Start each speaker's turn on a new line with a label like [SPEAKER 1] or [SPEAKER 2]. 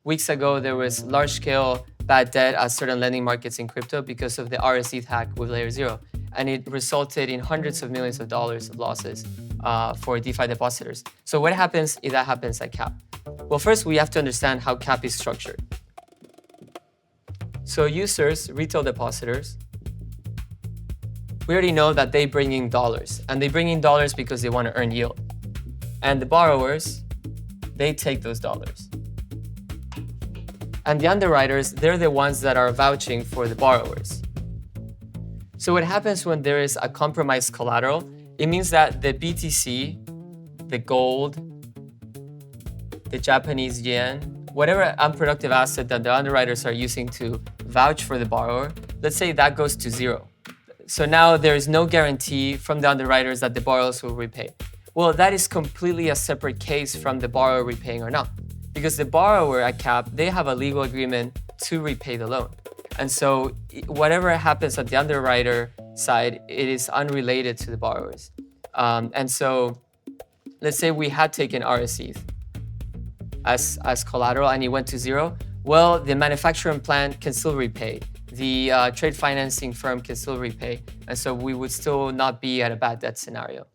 [SPEAKER 1] weeks ago, there was large-scale bad debt at certain lending markets in crypto because of the rsETH hack with Layer 0. And it resulted in hundreds of millions of dollars of losses for DeFi depositors. So what happens if that happens at CAP? Well, first, we have to understand how CAP is structured. So users, retail depositors, we already know that they bring in dollars. And they bring in dollars because they want to earn yield. And the borrowers, they take those dollars. And the underwriters, they're the ones that are vouching for the borrowers. So what happens when there is a compromised collateral, it means that the BTC, the gold, the Japanese yen, whatever unproductive asset that the underwriters are using to vouch for the borrower, let's say that goes to zero. So now there is no guarantee from the underwriters that the borrowers will repay. Well, that is completely a separate case from the borrower repaying or not. Because the borrower at CAP, they have a legal agreement to repay the loan. And so whatever happens at the underwriter side, it is unrelated to the borrowers. And so let's say we had taken rsETH as collateral and it went to zero. Well, the manufacturing plant can still repay. The trade financing firm can still repay. And so we would still not be at a bad debt scenario.